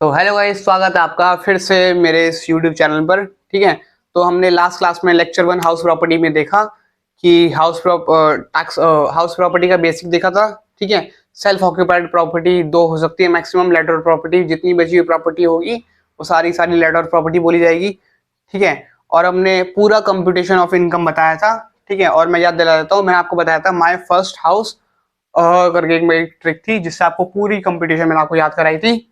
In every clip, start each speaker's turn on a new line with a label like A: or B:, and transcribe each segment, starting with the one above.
A: तो hello guys, स्वागत है आपका फिर से मेरे इस यूट्यूब चैनल पर। ठीक है, तो हमने लास्ट क्लास में लेक्चर 1 हाउस प्रॉपर्टी में देखा कि हाउस प्रॉपर्टी का बेसिक देखा था। ठीक है, सेल्फ ऑक्यूपाइड प्रॉपर्टी दो हो सकती है मैक्सिमम। लैंडलॉर्ड प्रॉपर्टी, जितनी बची हुई प्रॉपर्टी होगी वो सारी लैंडलॉर्ड प्रॉपर्टी बोली जाएगी। ठीक है, और हमने पूरा कंप्यूटेशन ऑफ इनकम बताया था। ठीक है, और मैं याद दिला देता हूँ, मैंने आपको बताया था माई फर्स्ट हाउस करके एक मेरी ट्रिक थी जिससे आपको पूरी कंप्यूटेशन मैंने आपको याद कराई थी।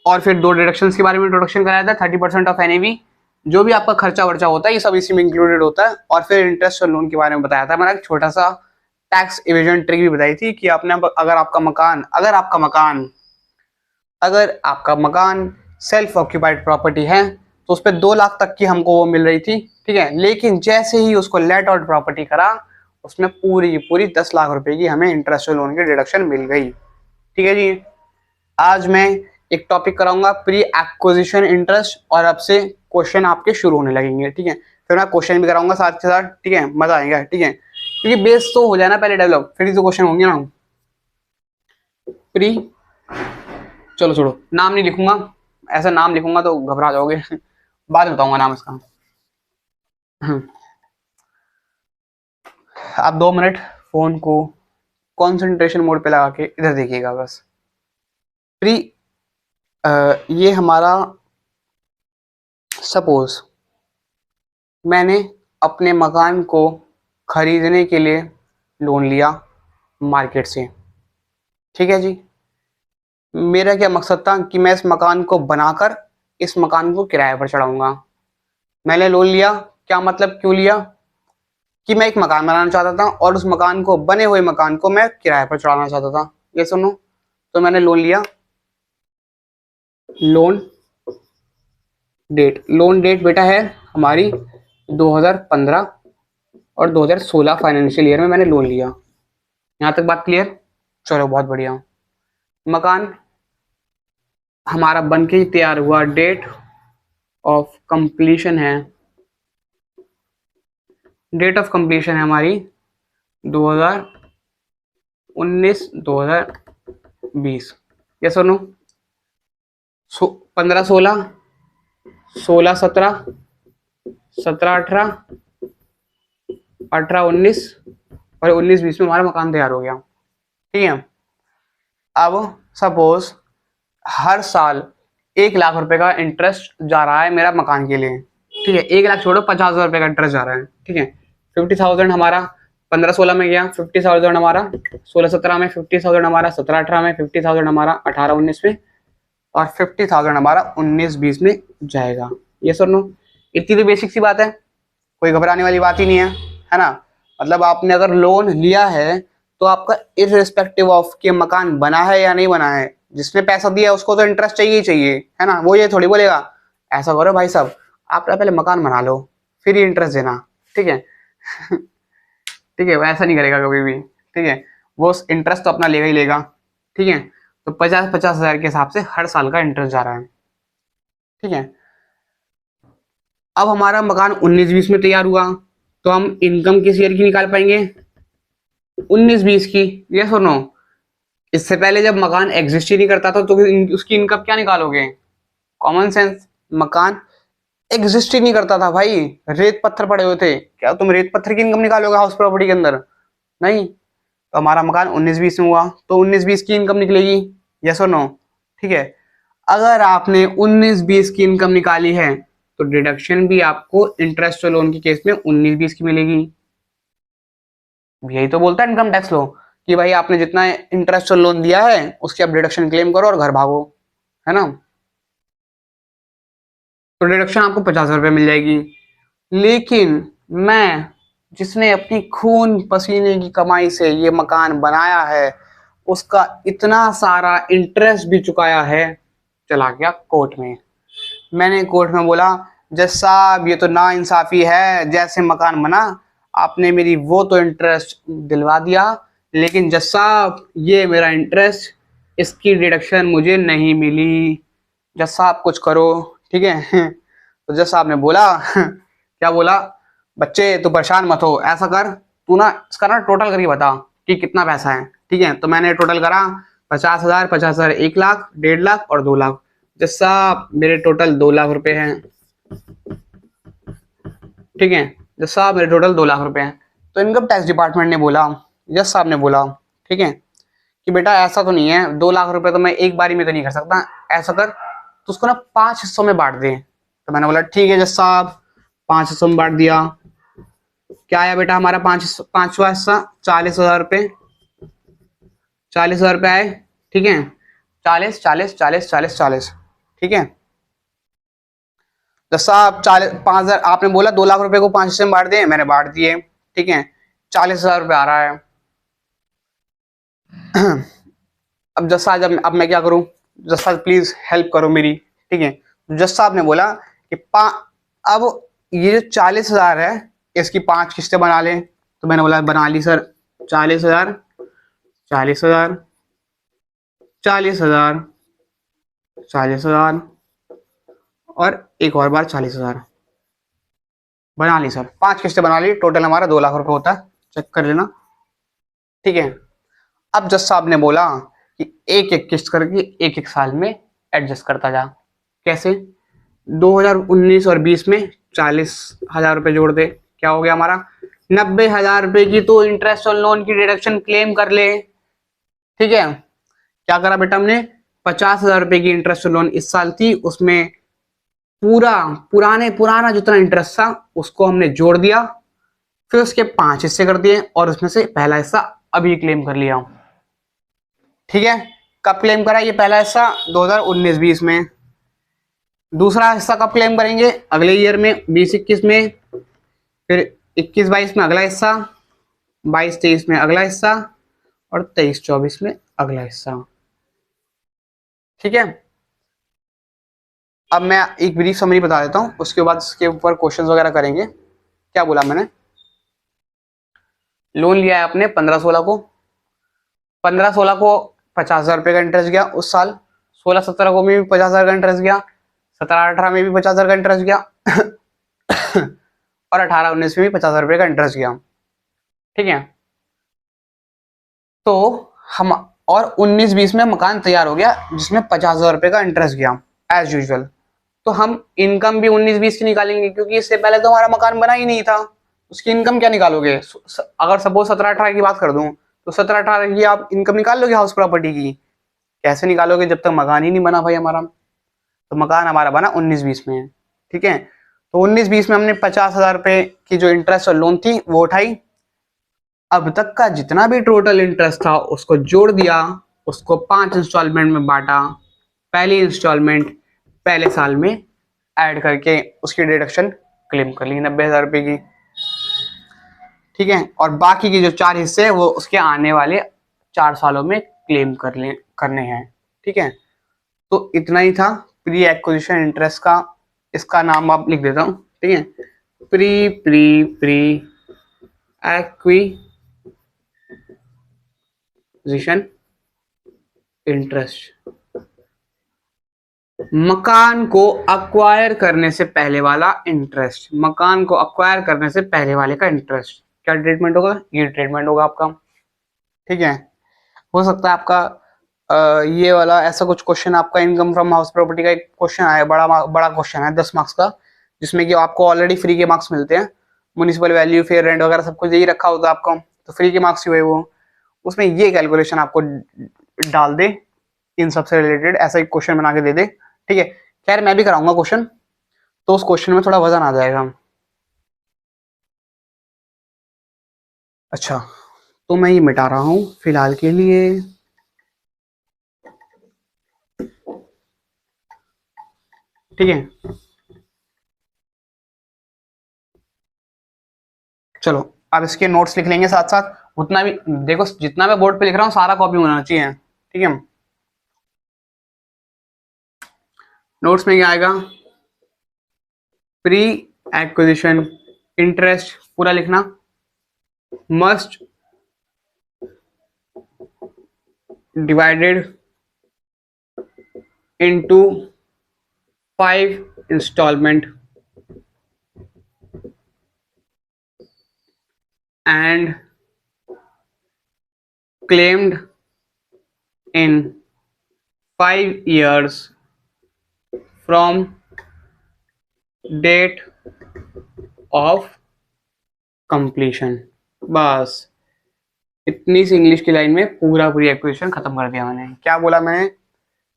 A: और फिर दो डिडक्शंस के बारे में इंट्रोडक्शन कराया था। 30% ऑफ एनएवी, जो भी आपका खर्चा वर्चा होता है ये सब इसी में इंक्लूडेड होता है। और फिर इंटरेस्ट और लोन के बारे में बताया था। मैंने एक छोटा सा टैक्स इवेजन ट्रिक भी बताई थी कि आपने अगर आपका मकान सेल्फ ऑक्यूपाइड प्रॉपर्टी है तो उस पर 2 लाख तक की हमको वो मिल रही थी। ठीक है, लेकिन जैसे ही उसको लेट आउट प्रॉपर्टी करा उसमें पूरी 10 लाख रुपए की हमें इंटरेस्ट और लोन की डिडक्शन मिल गई। ठीक है जी, आज मैं एक टॉपिक कराऊंगा प्री एक्विजिशन इंटरेस्ट, और अब से क्वेश्चन आपके शुरू होने लगेंगे। ठीक है, फिर मैं क्वेश्चन भी कराऊंगा साथ के साथ। ठीक है, मजा आएगा। ठीक है, क्योंकि बेस तो हो जाना पहले डेवलप, फिर तो क्वेश्चन होंगे ना। प्री, चलो छोड़ो, नाम नहीं लिखूंगा, ऐसा नाम लिखूंगा तो घबरा जाओगे। बाद में बताऊंगा नाम इसका। आप 2 मिनट फोन को कंसंट्रेशन मोड पे लगा के इधर देखिएगा बस। प्री, ये हमारा, सपोज मैंने अपने मकान को खरीदने के लिए लोन लिया मार्केट से। ठीक है जी, मेरा क्या मकसद था कि मैं इस मकान को बनाकर इस मकान को किराए पर चढ़ाऊंगा। मैंने लोन लिया, क्या मतलब क्यों लिया? कि मैं एक मकान बनाना चाहता था और उस मकान को, बने हुए मकान को मैं किराए पर चढ़ाना चाहता था। ये सुनो, तो मैंने लोन लिया। लोन डेट बेटा है हमारी 2015 और 2016 फाइनेंशियल ईयर में मैंने लोन लिया। यहाँ तक बात क्लियर? चलो बहुत बढ़िया। मकान हमारा बनके ही तैयार हुआ। डेट ऑफ कंप्लीशन है हमारी 2019 2020। ये सुनो, 15 16 16 17 17 18 18 19 और 19 20 में हमारा मकान तैयार हो गया। ठीक है, अब सपोज हर साल 1 लाख रुपए का इंटरेस्ट जा रहा है मेरा मकान के लिए। ठीक है, 1 लाख छोड़ो, 50,000 रुपए का इंटरेस्ट जा रहा है। ठीक है, 50,000 हमारा 15-16 में गया, 50,000 हमारा 16-17 में, 50,000 हमारा 17-18 में, 50,000 हमारा 18-19 में, और 50,000 हमारा 19-20 में जाएगा। ये सुनो, इतनी तो बेसिक सी बात है, कोई घबराने वाली बात ही नहीं है ना। मतलब आपने अगर लोन लिया है तो आपका इररिस्पेक्टिव ऑफ कि मकान बना है या नहीं बना है, जिसने पैसा दिया उसको तो इंटरेस्ट चाहिए ही चाहिए, है ना। वो ये थोड़ी बोलेगा ऐसा करो भाई साहब, आप पहले मकान बना लो फिर ही इंटरेस्ट देना। ठीक है। ठीक है, वो ऐसा नहीं करेगा कभी भी। ठीक है, वो इंटरेस्ट तो अपना लेगा ही लेगा। ठीक है, तो 50-50 हजार के हिसाब से हर साल का इंटरेस्ट जा रहा है। ठीक है, अब हमारा मकान 19-20 में तैयार हुआ तो हम इनकम किस ईयर की निकाल पाएंगे? 19-20 की। यस और नो? इससे पहले जब मकान एग्जिस्ट ही नहीं करता था तो उसकी इनकम क्या निकालोगे? कॉमन सेंस, मकान एग्जिस्ट ही नहीं करता था भाई, रेत पत्थर पड़े हुए थे, क्या तुम रेत पत्थर की इनकम निकालोगे हाउस प्रॉपर्टी के अंदर? नहीं। तो हमारा मकान 19-20 में हुआ तो 19-20 की इनकम निकलेगी। यस और नो? ठीक है, अगर आपने 19-20 की इनकम निकाली है तो डिडक्शन भी आपको इंटरेस्ट और लोन के केस में 19-20 की मिलेगी। यही तो बोलता है इनकम टैक्स लो कि भाई आपने जितना इंटरेस्ट और लोन दिया है उसकी आप डिडक्शन क्लेम करो और घर भागो, है ना। तो डिडक्शन आपको 50,000 रुपये मिल जाएगी। लेकिन मैं, जिसने अपनी खून पसीने की कमाई से ये मकान बनाया है, उसका इतना सारा इंटरेस्ट भी चुकाया है, चला गया कोर्ट में। मैंने कोर्ट में बोला जज साहब ये तो ना इंसाफी है, जैसे मकान बना आपने मेरी वो तो इंटरेस्ट दिलवा दिया, लेकिन जज साहब ये मेरा इंटरेस्ट, इसकी डिडक्शन मुझे नहीं मिली, जज साहब कुछ करो। ठीक है। तो जज साहब ने बोला क्या बोला, बच्चे तू परेशान मत हो, ऐसा कर तू ना इसका ना टोटल करके बता कि कितना पैसा है। ठीक है, तो मैंने टोटल करा 50,000, 50,000, 1 लाख, 1.5 लाख और 2 लाख। जैसा मेरे टोटल 2 लाख रुपए हैं, ठीक है, जैसा मेरे टोटल 2 लाख रुपए हैं। तो इनकम टैक्स डिपार्टमेंट ने बोला, जज साहब ने बोला, ठीक है, कि बेटा ऐसा तो नहीं है, 2 लाख रुपए तो मैं एक बारी में तो नहीं कर सकता, ऐसा कर तो उसको ना 5 हिस्सों में बांट दे। तो मैंने बोला ठीक है जज साहब, 5 हिस्सों में बांट दिया। क्या आया बेटा हमारा पांचवा हिस्सा? 40,000 रुपये, 40,000 रुपये आए, ठीक है, 40, 40, 40, 40, 40, ठीक है। जैसा आप 5,000 आपने बोला 2 लाख रुपए को 5 हिस्से में बांट दिए, मैंने बांट दिए, ठीक है, 40,000 रुपये आ रहा है। अब जज साहब, अब मैं क्या करूं? जज साहब प्लीज हेल्प करो मेरी, ठीक है। जज साहब ने बोला कि अब ये जो 40,000 है इसकी 5 किस्तें बना लें। तो मैंने बोला बना ली सर। 40,000, 40,000, 40,000, 40,000 और एक और बार 40,000 बना ली सर। 5 किस्तें बना ली, टोटल हमारा 2 लाख रुपए होता है, चेक कर लेना, ठीक है। अब जज साहब ने बोला कि एक एक किस्त करके एक एक साल में एडजस्ट करता जा। कैसे? 2019 और 20 में 40,000 रुपए जोड़ दे, क्या हो गया हमारा? 90,000 रुपए की तो इंटरेस्ट और लोन की डिडक्शन क्लेम कर ले, ठीक है। क्या करा बेटा हमने? 50,000 रुपए की इंटरेस्ट और लोन इस साल थी, उसमें पूरा पुराना जितना इंटरेस्ट था उसको हमने जोड़ दिया, फिर उसके 5 हिस्से कर दिए और उसमें से पहला हिस्सा अभी क्लेम कर लिया, ठीक है। कब क्लेम करा ये पहला हिस्सा? 2019-20 में। दूसरा हिस्सा कब क्लेम करेंगे? अगले ईयर में, 20-21 में। फिर 21-22 में अगला हिस्सा, 22-23 में अगला हिस्सा और 23-24 में अगला हिस्सा, ठीक है। अब मैं एक ब्रीफ समरी बता देता हूँ, उसके बाद इसके ऊपर क्वेश्चंस वगैरह करेंगे। क्या बोला मैंने? लोन लिया है आपने 15-16 को, 15-16 को 50,000 रुपये का इंटरेस्ट गया उस साल, 16-17 को में भी 50,000 का इंटरेस्ट गया, 17-18 में भी 50,000 का इंटरेस्ट गया और 18-19 में भी 50,000 रुपये का इंटरेस्ट गया, ठीक है। तो हम और 19-20 में मकान तैयार हो गया जिसमें 50,000 रुपये का इंटरेस्ट गया एज यूजुअल। तो हम इनकम भी 19-20 की निकालेंगे, क्योंकि इससे पहले तो हमारा मकान बना ही नहीं था, उसकी इनकम क्या निकालोगे? अगर सपोज 17-18 की बात कर दूं तो 17-18 की आप इनकम निकाल लोगे हाउस प्रॉपर्टी की? कैसे निकालोगे जब तक मकान ही नहीं बना भाई हमारा। तो मकान हमारा बना 19-20 में, ठीक है। तो 19-20 में हमने 50,000 रुपये की जो इंटरेस्ट और लोन थी वो उठाई, अब तक का जितना भी टोटल इंटरेस्ट था उसको जोड़ दिया, उसको 5 इंस्टॉलमेंट में बांटा, पहली इंस्टॉलमेंट पहले साल में ऐड करके उसकी डिडक्शन क्लेम कर ली 90,000 रुपये की, ठीक है। और बाकी के जो 4 हिस्से वो उसके आने वाले 4 सालों में क्लेम करने हैं, ठीक है। तो इतना ही था प्री एक्विजिशन इंटरेस्ट का, इसका नाम आप लिख देता हूँ, ठीक है, pre pre pre acquisition interest, मकान को अक्वायर करने से पहले वाला इंटरेस्ट, मकान को अक्वायर करने से पहले वाले का इंटरेस्ट। क्या ट्रीटमेंट होगा? ये ट्रीटमेंट होगा आपका, ठीक है। हो सकता है आपका ये वाला ऐसा कुछ क्वेश्चन, आपका इनकम फ्रॉम हाउस प्रॉपर्टी का एक क्वेश्चन आया, बड़ा क्वेश्चन है 10 मार्क्स का, जिसमें कि आपको ऑलरेडी फ्री के मार्क्स मिलते हैं, म्युनिसिपल वैल्यू, फेयर रेंट वगैरह सब कुछ यही रखा होता है आपका, तो फ्री के मार्क्स ही हुए वो, उसमें ये कैलकुलेशन आपको डाल दे, इन सबसे रिलेटेड ऐसा एक क्वेश्चन बना के दे दे, ठीक है। खैर मैं भी कराऊंगा क्वेश्चन, तो उस क्वेश्चन में थोड़ा वजन आ जाएगा। अच्छा, तो मैं ये मिटा रहा हूं फिलहाल के लिए, ठीक है। चलो अब इसके नोट्स लिख लेंगे साथ साथ, उतना भी देखो, जितना मैं बोर्ड पे लिख रहा हूँ सारा कॉपी होना चाहिए, ठीक है। नोट्स में क्या आएगा? प्री एक्विजिशन इंटरेस्ट पूरा लिखना, must divided into 5 instalment and claimed in 5 years from date of completion. बस इतनी सी इंग्लिश की लाइन में पूरी एक्विजिशन खत्म कर दिया मैंने। क्या बोला मैंने?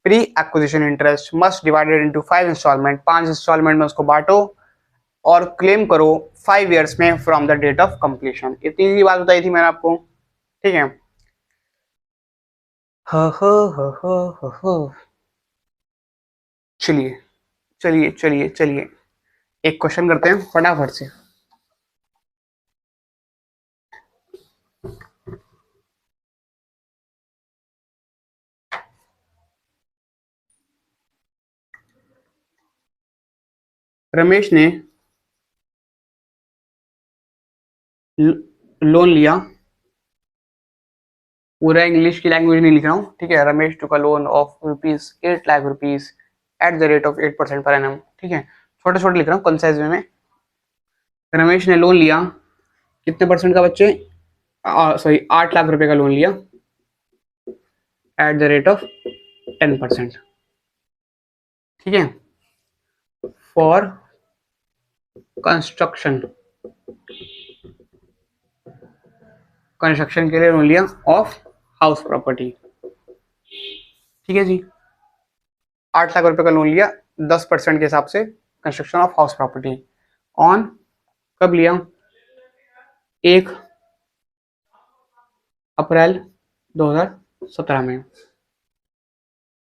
A: Pre acquisition interest must divided into 5 instalment, 5 instalment में उसको बांटो और क्लेम करो 5 ईयर्स में from the date of completion. इतनी सी बात बताई थी मैंने आपको, ठीक है। चलिए चलिए चलिए चलिए एक क्वेश्चन करते हैं फटाफट से। रमेश ने लोन लिया, पूरा इंग्लिश की लैंग्वेज नहीं लिख रहा हूँ, ठीक है। Ramesh took a loan of ₹8 lakh at the rate of 8% per annum, ठीक है। छोटे छोटे लिख रहा हूँ कंसाइज में। रमेश ने लोन लिया कितने परसेंट का बच्चे? सॉरी 8 लाख रुपए का लोन लिया एट द रेट ऑफ 10%, ठीक है। फॉर कंस्ट्रक्शन, कंस्ट्रक्शन के लिए लोन लिया ऑफ हाउस प्रॉपर्टी, ठीक है जी। 8 लाख रुपए का लोन लिया 10% के हिसाब से construction of house property on, कब लिया? 1 अप्रैल 2017 में,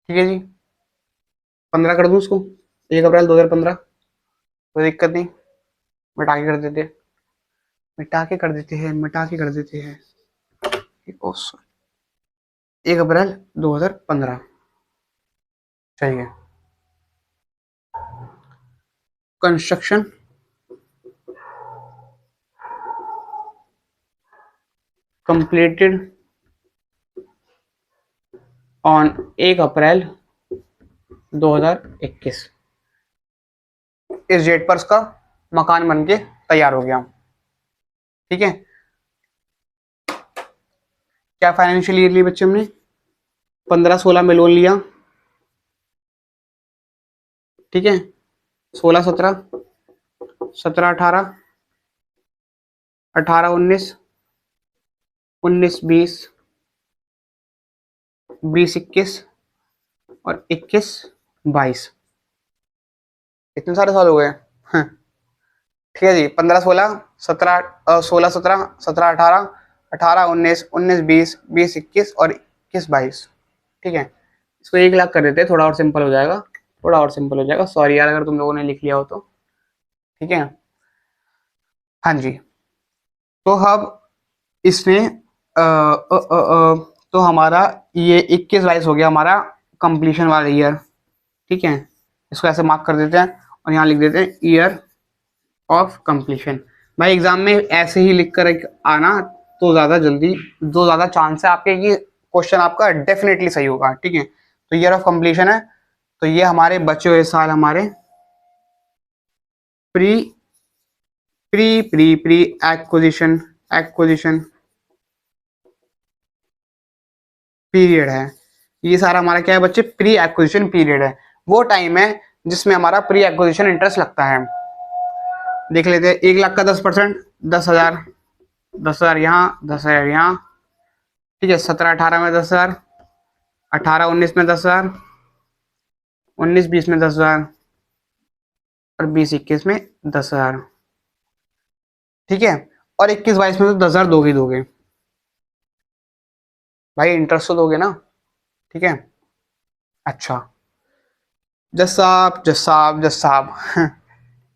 A: ठीक है जी। 15 कर दूं उसको, 1 अप्रैल 2015, कोई दिक्कत नहीं, मिटा के कर देते हैं, मिटा के कर देते हैं, मिटा के कर देते हैं। 1 अप्रैल 2015, चाहिए। कंस्ट्रक्शन completed on 1 अप्रैल 2021। इस डेट पर उसका मकान बन के तैयार हो गया, ठीक है। क्या फाइनेंशियल ईयर लिए बच्चे हमने? 15-16 में लोन लिया, ठीक है। 16-17, 17-18, 18-19, 19-20, 20-21 और 21-22, इतने सारे साल हो गए, हाँ। ठीक है जी। 15-16, 16-17, 17-18, 18-19, 19-20, 20-21 और 21-22, ठीक है। इसको 1 लाख कर देते हैं, थोड़ा और सिंपल हो जाएगा, थोड़ा और सिंपल हो जाएगा। सॉरी यार अगर तुम लोगों ने लिख लिया हो तो, ठीक है। हाँ जी, तो अब इसने तो हमारा ये 21-22 हो गया हमारा कंप्लीशन वाला ईयर, ठीक है। इसको ऐसे मार्क कर देते हैं और यहाँ लिख देते हैं ईयर ऑफ कंप्लीशन। भाई एग्जाम में ऐसे ही लिख कर आना तो ज़्यादा जल्दी, जो ज़्यादा चांस है आपके ये क्वेश्चन आपका डेफिनेटली सही होगा, ठीक है। तो ईयर ऑफ कंप्लीशन है, तो ये हमारे बचे हुए साल हमारे pre pre pre pre acquisition acquisition period है। ये सारा हमारा क्या है बच्चे? प्री एक्विजिशन पीरियड है। वो टाइम है जिसमें हमारा प्री एक्विजिशन इंटरेस्ट लगता है। देख लेते हैं, 1 लाख का 10%, 10,000, 10,000 यहाँ, 10,000 यहाँ, ठीक है। 17-18 में 10,000, 18-19 में 10,000, 19-20 में 10,000 और 20-21 में 10,000, ठीक है। और 21-22 में तो 10,000 दोगे ही दोगे भाई, इंटरेस्ट तो दोगे ना, ठीक है। अच्छा जसाब जसाब जसाब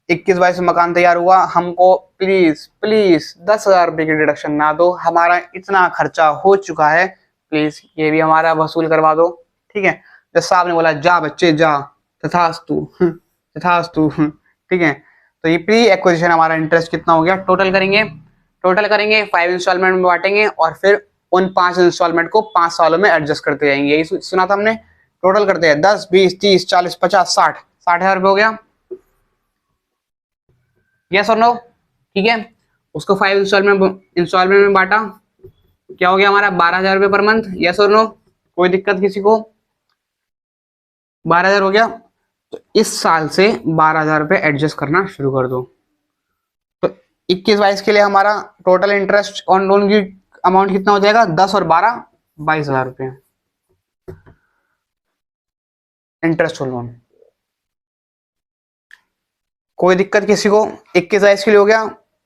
A: 21-22 में मकान तैयार हुआ, हमको प्लीज प्लीज 10,000 रुपए की डिडक्शन ना दो, हमारा इतना खर्चा हो चुका है, प्लीज ये भी हमारा वसूल करवा दो, ठीक है। जज साहब ने बोला जा बच्चे जा, तथास्तु तथास्तु, ठीक है। तो ये प्री एक्विजिशन हमारा इंटरेस्ट कितना हो गया? टोटल करेंगे 5 इंस्टॉलमेंट में बांटेंगे और फिर उन 5 इंस्टॉलमेंट को 5 सालों में एडजस्ट करते जाएंगे, यही सुना था हमने। टोटल करते हैं 10, 20, 30, 40, 50, 60 हजार रुपये हो गया, यस और नो, ठीक है। उसको 5 इंस्टॉलमेंट में बांटा, क्या हो गया हमारा? 12,000 रुपये पर मंथ, यस और नो। कोई दिक्कत किसी को? 12,000 हो गया, तो इस साल से 12,000 रुपये एडजस्ट करना शुरू कर दो। तो 21-22 के लिए हमारा टोटल इंटरेस्ट ऑन लोन की अमाउंट कितना हो जाएगा? 10 और 12 22,000 रुपये इंटरेस्ट ऑन लोन। कोई दिक्कत किसी को? 21-22 के लिए हो गया।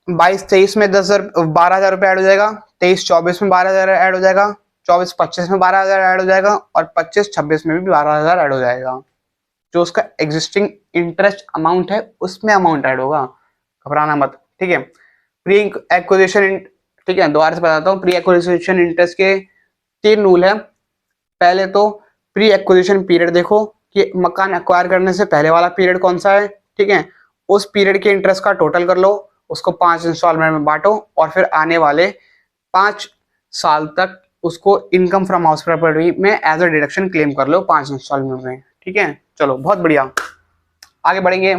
A: 22-23 में 12,000 रुपये ऐड हो जाएगा, 23-24 में 12,000 ऐड हो जाएगा, 24-25 में 12,000 ऐड हो जाएगा और 25-26 में भी 12,000 ऐड हो जाएगा। जो उसका एग्जिस्टिंग इंटरेस्ट अमाउंट है उसमें अमाउंट ऐड होगा, घबराना मत, ठीक है। प्री एक्विजिशन, ठीक है, दोबारा से बताता हूँ। प्री एक्विजिशन इंटरेस्ट के 3 रूल है। पहले तो प्री एक्विजिशन पीरियड देखो कि मकान एक्वायर करने से पहले वाला पीरियड कौन सा है, ठीक है। उस पीरियड के इंटरेस्ट का टोटल कर लो, उसको 5 इंस्टॉलमेंट में बांटो और फिर आने वाले 5 साल तक उसको इनकम फ्रॉम हाउस प्रॉपर्टी में एज अ डिडक्शन क्लेम कर लो 5 इंस्टॉलमेंट में, ठीक है। चलो बहुत बढ़िया, आगे बढ़ेंगे।